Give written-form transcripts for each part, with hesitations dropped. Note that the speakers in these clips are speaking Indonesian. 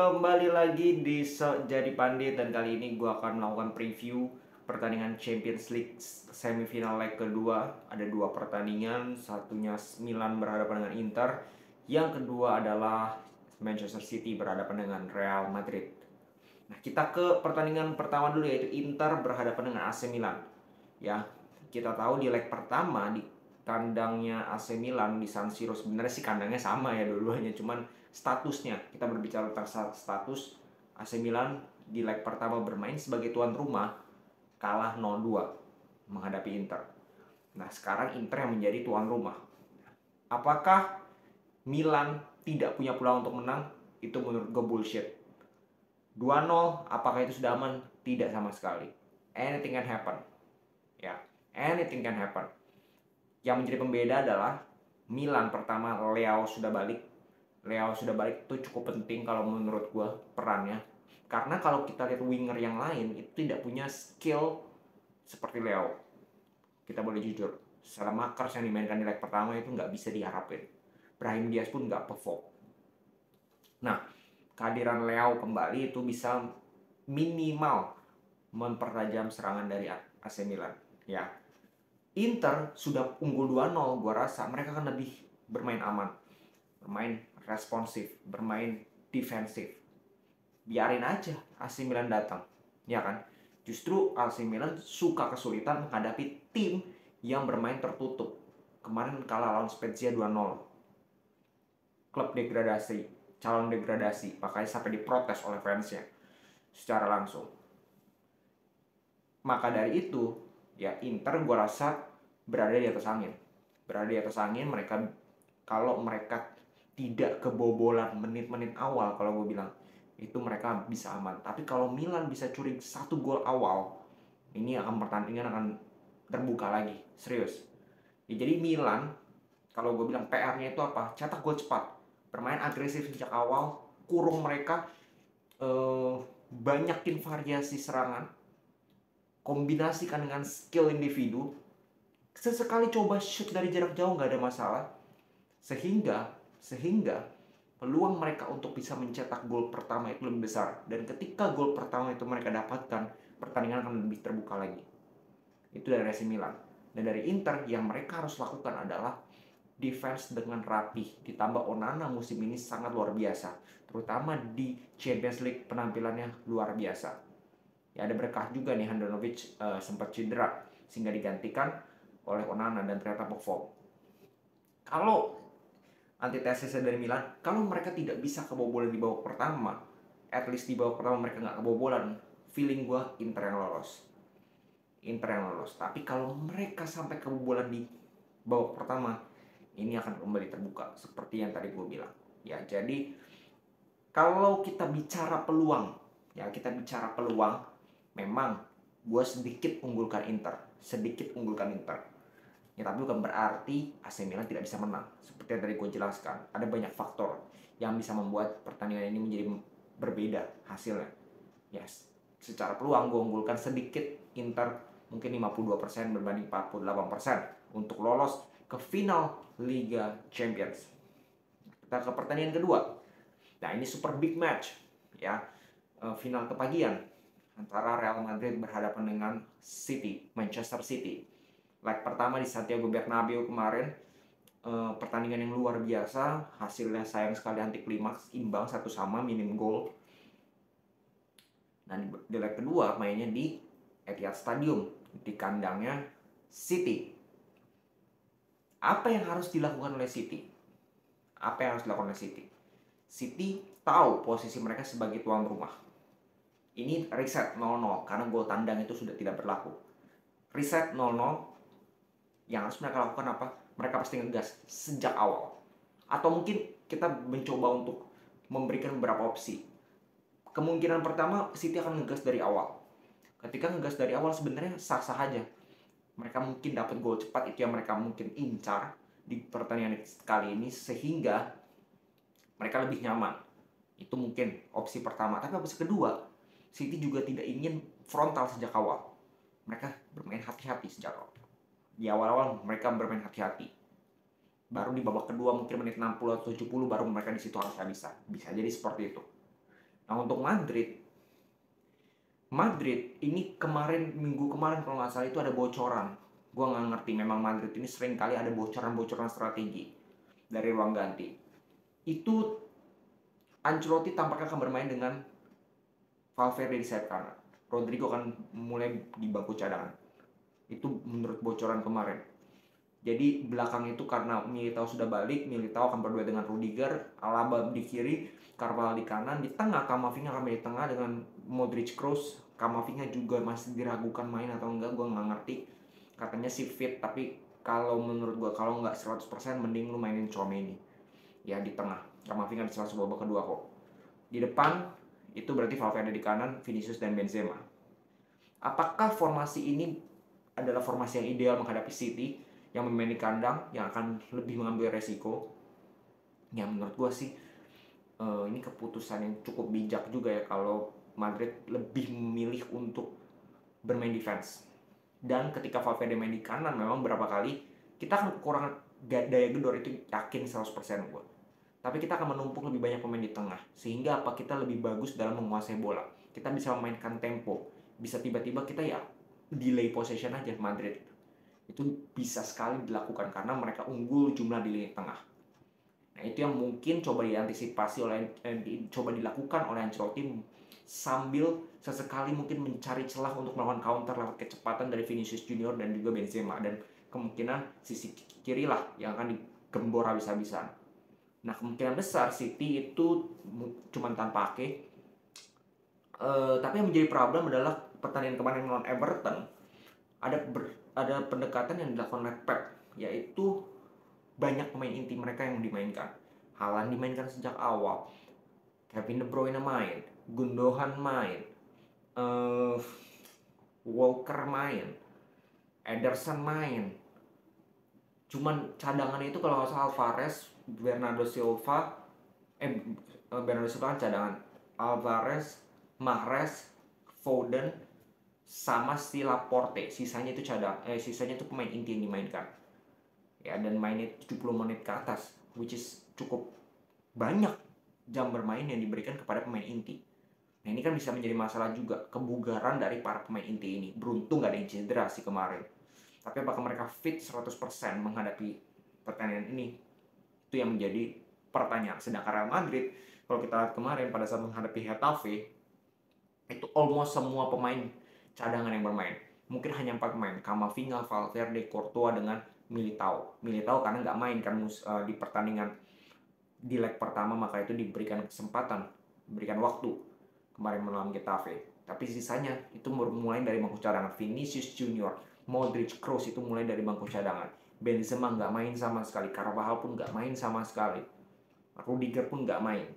kembali lagi di Jadi Pandit, dan kali ini gue akan melakukan preview pertandingan Champions League semifinal leg kedua. Ada dua pertandingan, satunya Milan berhadapan dengan Inter, yang kedua adalah Manchester City berhadapan dengan Real Madrid. Nah, kita ke pertandingan pertama dulu, yaitu Inter berhadapan dengan AC Milan. Ya, kita tahu di leg pertama di kandangnya AC Milan di San Siro, sebenarnya sih kandangnya sama ya dua-duanya, cuman statusnya, kita berbicara tentang status, AC Milan di leg pertama bermain sebagai tuan rumah, kalah 0-2 menghadapi Inter. Nah, sekarang Inter yang menjadi tuan rumah. Apakah Milan tidak punya peluang untuk menang? Itu menurut gue bullshit. 2-0, apakah itu sudah aman? Tidak sama sekali. Anything can happen. Ya, anything can happen. Yang menjadi pembeda adalah Milan pertama, Leao sudah balik itu cukup penting kalau menurut gue perannya. Karena kalau kita lihat winger yang lain itu tidak punya skill seperti Leao. Kita boleh jujur, secara makers yang dimainkan di leg pertama itu nggak bisa diharapin. Brahim Diaz pun nggak perform. Nah, kehadiran Leao kembali itu bisa minimal mempertajam serangan dari AC Milan. Ya, Inter sudah unggul 2-0, gue rasa mereka akan lebih bermain aman, bermain responsif, bermain defensif. Biarin aja AC Milan datang, ya kan? Justru AC Milan suka kesulitan menghadapi tim yang bermain tertutup. Kemarin kalah lawan Spezia 2-0. Klub degradasi, calon degradasi, makanya sampai diprotes oleh fansnya secara langsung. Maka dari itu, ya Inter gue rasa berada di atas angin. Mereka, kalau mereka tidak kebobolan menit-menit awal, kalau gue bilang itu mereka bisa aman. Tapi kalau Milan bisa curi 1 gol awal, ini pertandingan akan terbuka lagi, serius. Ya, jadi Milan, kalau gue bilang PR-nya itu apa? Cetak gol cepat, bermain agresif sejak awal, kurung mereka, banyakin variasi serangan, kombinasikan dengan skill individu. Sesekali coba shoot dari jarak jauh, nggak ada masalah. Sehingga peluang mereka untuk bisa mencetak gol pertama itu lebih besar. Dan ketika gol pertama itu mereka dapatkan, pertandingan akan lebih terbuka lagi. Itu dari AC Milan. Dan dari Inter, yang mereka harus lakukan adalah defense dengan rapih. Ditambah Onana musim ini sangat luar biasa, terutama di Champions League penampilannya luar biasa. Ya, ada berkah juga nih, Handanovic sempat cedera sehingga digantikan oleh Onana dan ternyata perform. Kalau antitesisnya dari Milan, kalau mereka tidak bisa kebobolan di babak pertama, at least di babak pertama mereka nggak kebobolan, feeling gue Inter yang lolos. Tapi kalau mereka sampai kebobolan di babak pertama, ini akan kembali terbuka seperti yang tadi gue bilang. Ya, jadi kalau kita bicara peluang, memang gue sedikit unggulkan Inter. Ya, tapi bukan berarti AC Milan tidak bisa menang. Seperti yang tadi gue jelaskan, ada banyak faktor yang bisa membuat pertandingan ini menjadi berbeda hasilnya. Yes, secara peluang gue unggulkan sedikit Inter, mungkin 52% berbanding 48% untuk lolos ke final Liga Champions. Kita ke pertandingan kedua. Nah, ini super big match, ya, final kepagian antara Real Madrid berhadapan dengan Manchester City. Leg pertama di Santiago Bernabeu kemarin, pertandingan yang luar biasa, hasilnya sayang sekali anti klimaks, imbang 1-1, minim gol. Nah, di leg kedua mainnya di Etihad Stadium, di kandangnya City. Apa yang harus dilakukan oleh City? City tahu posisi mereka sebagai tuan rumah. Ini reset 0-0 karena gol tandang itu sudah tidak berlaku. Reset 0-0. Yang harus mereka lakukan apa? Mereka pasti ngegas sejak awal. Atau mungkin kita mencoba untuk memberikan beberapa opsi. Kemungkinan pertama, City akan ngegas dari awal. Ketika ngegas dari awal sebenarnya sah-sah aja. Mereka mungkin dapat gol cepat, itu yang mereka mungkin incar di pertandingan kali ini, sehingga mereka lebih nyaman. Itu mungkin opsi pertama. Tapi opsi kedua, City juga tidak ingin frontal sejak awal. Mereka bermain hati-hati sejak awal. Di awal-awal mereka bermain hati-hati. Baru di babak kedua mungkin menit 60 atau 70 baru mereka di situ harusnya bisa jadi seperti itu. Nah untuk Madrid ini minggu kemarin kalau nggak salah itu ada bocoran. Gue nggak ngerti, memang Madrid ini sering kali ada bocoran-bocoran strategi dari ruang ganti. Itu Ancelotti tampaknya akan bermain dengan Valverde di sayap kanan. Rodrigo akan mulai di bangku cadangan. Itu menurut bocoran kemarin. Jadi belakang itu karena Militao sudah balik, Militao akan berdua dengan Rudiger, Alaba di kiri, Carvalho di kanan, di tengah Camavinga akan di tengah dengan Modric, Kroos. Camavinga juga masih diragukan main atau enggak, gue nggak ngerti. Katanya sih fit, tapi kalau menurut gue kalau nggak 100% mending lu mainin Tchouaméni. Ya di tengah, Camavinga bisa masuk babak kedua kok. Di depan itu berarti Valverde di kanan, Vinicius dan Benzema. Apakah formasi ini adalah formasi yang ideal menghadapi City yang bermain di kandang, yang akan lebih mengambil resiko? Ya menurut gue sih ini keputusan yang cukup bijak juga ya kalau Madrid lebih memilih untuk bermain defense. Dan ketika Valverde main di kanan memang berapa kali kita akan kekurangan daya gedor, itu yakin 100% gue. Tapi kita akan menumpuk lebih banyak pemain di tengah, sehingga apa kita lebih bagus dalam menguasai bola. Kita bisa memainkan tempo, bisa tiba-tiba kita ya delay possession aja Madrid. Itu bisa sekali dilakukan karena mereka unggul jumlah di lini tengah. Nah itu yang mungkin coba diantisipasi coba dilakukan oleh Ancelotti sambil sesekali mungkin mencari celah untuk melakukan counter lewat kecepatan dari Vinicius Junior dan juga Benzema, dan kemungkinan sisi kiri lah yang akan digembor habis-habisan. Nah kemungkinan besar City itu cuma tanpa Ake. Tapi yang menjadi problem adalah pertandingan kemarin melawan Everton ada pendekatan yang dilakukan oleh Pep, yaitu banyak pemain inti mereka yang dimainkan. Haaland dimainkan sejak awal, Kevin De Bruyne main, Gundogan main, Walker main, Ederson main. Cuman cadangannya itu kalau nggak salah Alvarez, Bernardo Silva kan cadangan, Alvarez, Mahrez, Foden, sama si Laporte. Sisanya itu sisanya itu pemain inti yang dimainkan. Ya, dan mainnya 70 menit ke atas, which is cukup banyak jam bermain yang diberikan kepada pemain inti. Nah ini kan bisa menjadi masalah juga, kebugaran dari para pemain inti ini. Beruntung gak ada yang cedera sih kemarin. Tapi apakah mereka fit 100% menghadapi pertandingan ini? Itu yang menjadi pertanyaan. Sedangkan Real Madrid, kalau kita lihat kemarin pada saat menghadapi Getafe, itu almost semua pemain cadangan yang bermain. Mungkin hanya 4 pemain, Camavinga, Valverde, Courtois dengan Militao karena nggak main kan di pertandingan di leg pertama, maka itu diberikan kesempatan, diberikan waktu kemarin melawan Getafe. Tapi sisanya itu mulai dari bangku cadangan. Vinicius Junior, Modric, Kroos itu mulai dari bangku cadangan. Benzema nggak main sama sekali, Carvalho pun nggak main sama sekali, Rudiger pun nggak main.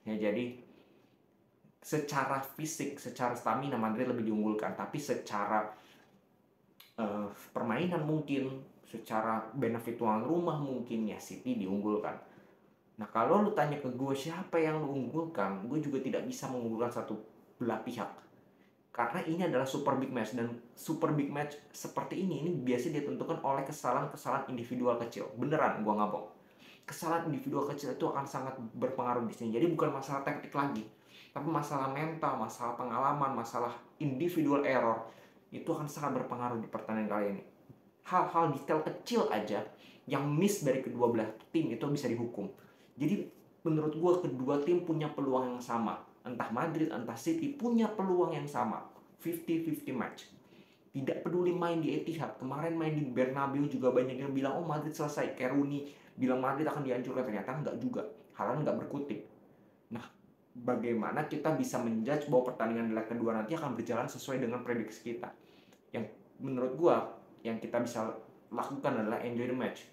Ya jadi secara fisik, secara stamina Madrid lebih diunggulkan, tapi secara permainan mungkin, secara benefit tuan rumah mungkin ya City diunggulkan. Nah kalau lu tanya ke gue siapa yang lu unggulkan, gue juga tidak bisa mengunggulkan satu belah pihak. Karena ini adalah super big match, dan super big match seperti ini biasanya ditentukan oleh kesalahan-kesalahan individual kecil. Beneran, gue nggak bohong. Kesalahan individual kecil itu akan sangat berpengaruh di sini. Jadi bukan masalah taktik lagi, tapi masalah mental, masalah pengalaman, masalah individual error itu akan sangat berpengaruh di pertandingan kali ini. Hal-hal detail kecil aja yang miss dari kedua belah tim itu bisa dihukum. Jadi menurut gue kedua tim punya peluang yang sama. Entah Madrid, entah City punya peluang yang sama. 50-50 match. Tidak peduli main di Etihad. Kemarin main di Bernabeu juga banyak yang bilang, oh Madrid selesai. Kayak Rooney bilang Madrid akan dihancurkan. Ternyata enggak juga. Haaland enggak berkutik. Nah, bagaimana kita bisa menjudge bahwa pertandingan di leg kedua nanti akan berjalan sesuai dengan prediksi kita? Yang menurut gue, yang kita bisa lakukan adalah enjoy the match.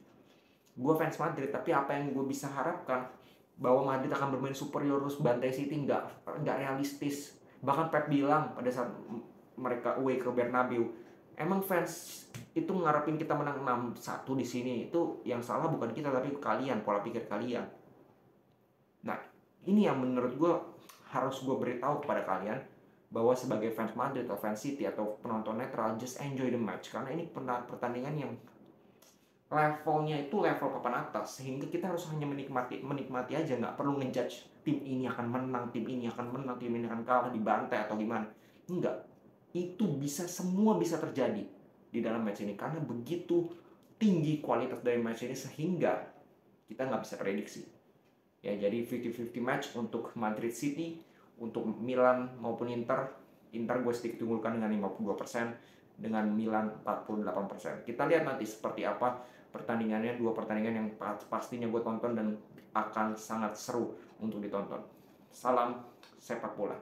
Gue fans Madrid, tapi apa yang gue bisa harapkan bahwa Madrid akan bermain superior terus bantai City nggak realistis. Bahkan Pep bilang pada saat mereka away ke Bernabeu, emang fans itu ngarepin kita menang 6-1 di sini. Itu yang salah bukan kita tapi kalian, pola pikir kalian. Nah ini yang menurut gue harus gue beritahu kepada kalian, bahwa sebagai fans Madrid atau fans City atau penonton netral, just enjoy the match, karena ini pertandingan yang levelnya itu level papan atas, sehingga kita harus hanya menikmati aja, nggak perlu ngejudge tim ini akan menang, tim ini akan menang, tim ini akan kalah, dibantai atau gimana. Enggak, itu semua bisa terjadi di dalam match ini karena begitu tinggi kualitas dari match ini sehingga kita nggak bisa prediksi. Ya, jadi 50-50 match untuk Madrid City, untuk Milan maupun Inter. Inter gue sedikit unggulkan dengan 52%, dengan Milan 48%. Kita lihat nanti seperti apa pertandingannya, dua pertandingan yang pastinya gue tonton dan akan sangat seru untuk ditonton. Salam sepak bola.